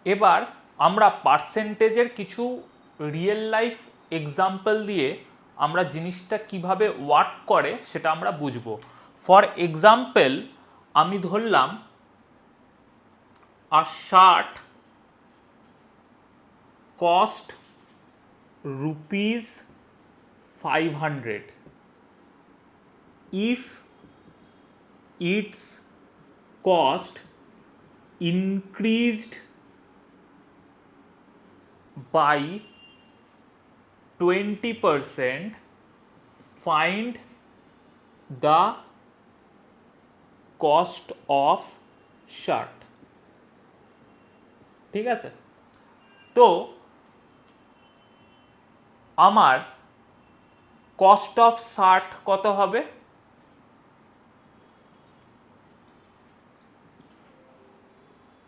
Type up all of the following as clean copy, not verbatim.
এবার আমরা পার্সেন্টেজের কিছু রিয়েল লাইফ এক্সাম্পল দিয়ে আমরা জিনিসটা কিভাবে ওয়ার্ক করে সেটা আমরা বুঝবো। ফর এক্সাম্পল আমি ধরলাম a shirt cost rupees 500 if its cost increased by 20%, find the cost of shirt। ঠিক আছে, তো আমার কস্ট অফ শার্ট কত হবে?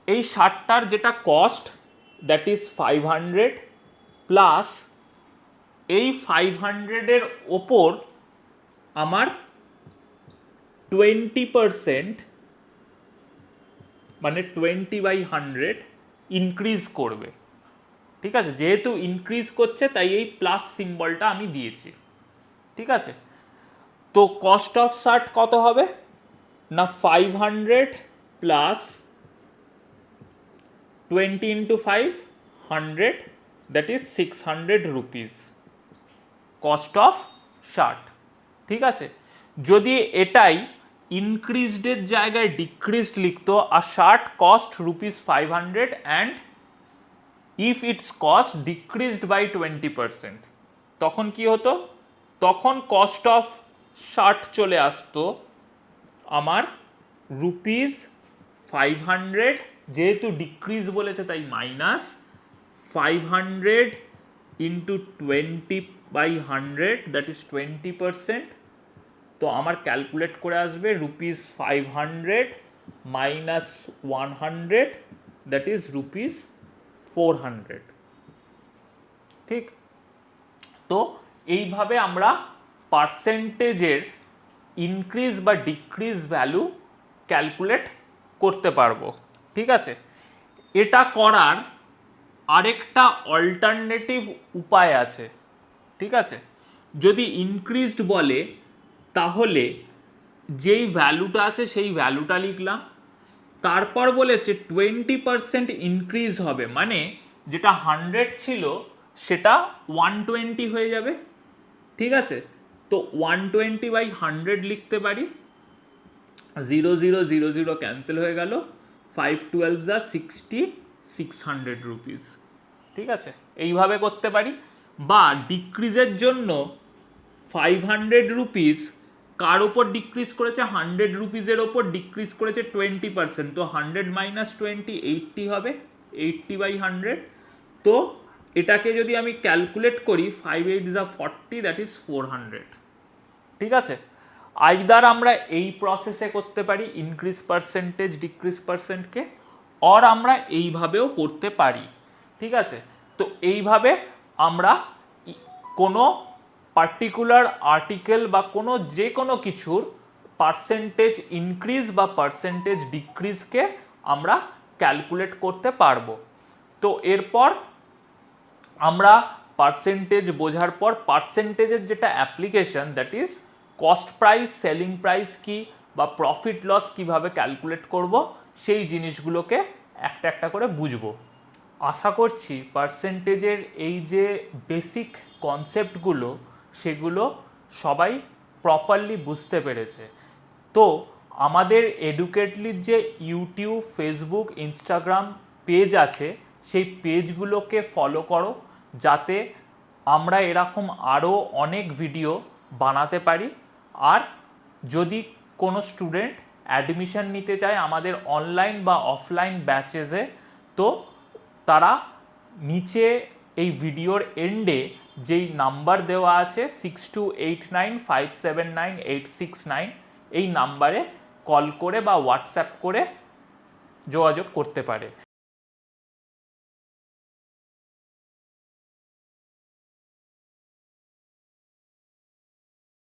এই শার্টটার যেটা কস্ট দ্যাট ইজ 500 প্লাস এই 500-এর ওপর আমার 20% মানে 20/100 ইনক্রিজ করবে। ঠিক আছে, যেহেতু ইনক্রিজ করছে তাই এই প্লাস সিম্বলটা আমি দিয়েছি। ঠিক আছে, তো কস্ট অফ শার্ট কত হবে না 500 plus 20 into 5 100 that is 600 rupees cost of shirt. ঠিক আছে, যদি এটাই ইনক্রিজডের জায়গায় ডিক্রিজড লিখতো আর shirt cost rupees 500 and if it's cost decreased by 20%, তখন কি হতো? তখন কস্ট অফ শার্ট চলে আসতো আমার রুপিস 500, যেহেতু ডিক্রিজ বলেছে তাই মাইনাস 500 ইন্টু 20/100 দ্যাট ইজ 20%। তো আমার ক্যালকুলেট করে আসবে rupees 500 minus 100 that is rupees 400। ঠিক, তো এইভাবে আমরা পার্সেন্টেজের ইনক্রিজ বা ডিক্রিজ ভ্যালু ক্যালকুলেট করতে পারবো। ঠিক আছে, এটা করার আরেকটা অল্টারনেটিভ উপায় আছে। ঠিক আছে, যদি ইনক্রিজড বলে তাহলে যেই ভ্যালুটা আছে সেই ভ্যালুটা লিখলাম, তারপর বলেছে 20% ইনক্রিজ হবে মানে যেটা 100 ছিল সেটা 120 হয়ে যাবে। ঠিক আছে, তো 120/100 লিখতে পারি, 0 0 0 0 ক্যান্সেল হয়ে গেল, 5 12 যা 60 600 রুপিস। ঠিক আছে, এইভাবে করতে পারি। বা ডিক্রিজের জন্য 500 রুপিস কার ওপর ডিক্রিজ করেছে? 100 রুপিসের ওপর ডিক্রিজ করেছে 20%, তো 100 মাইনাস 20 80 হবে, 80/100। তো এটাকে যদি আমি ক্যালকুলেট করি 5 8 যা 40 দ্যাট ইজ 400। ঠিক আছে, আইদার আমরা এই প্রসেসে করতে পারি ইনক্রিজ পার্সেন্টেজ ডিক্রিজ পার্সেন্টকে, অর আমরা এইভাবেও করতে পারি। ঠিক আছে, তো এইভাবে আমরা কোনো পার্টিকুলার আর্টিকেল বা যে কোনো কিছুর পার্সেন্টেজ ইনক্রিজ বা পার্সেন্টেজ ডিক্রিজকে আমরা ক্যালকুলেট করতে পারবো। তো এরপর আমরা পার্সেন্টেজ বোঝার পর পার্সেন্টেজের যেটা application that is cost price, selling price কি বা প্রফিট লস কিভাবে ক্যালকুলেট করব সেই জিনিসগুলোকে একটা একটা করে বুঝবো। আশা করছি পার্সেন্টেজের এই যে বেসিক কনসেপ্টগুলো সেগুলো সবাই প্রপারলি বুঝতে পেরেছে। তো আমাদের এডুকেটলির যে ইউটিউব, ফেসবুক, ইনস্টাগ্রাম পেজ আছে সেই পেজগুলোকে ফলো করো যাতে আমরা এরকম আরও অনেক ভিডিও বানাতে পারি। আর যদি কোনো স্টুডেন্ট অ্যাডমিশন নিতে চায় আমাদের অনলাইন বা অফলাইন ব্যাচেসে, তো তারা নিচে এই ভিডিওর এন্ডে যেই নাম্বার দেওয়া আছে 6289579869 এই নাম্বারে কল করে বা হোয়াটসঅ্যাপ করে যোগাযোগ করতে পারে।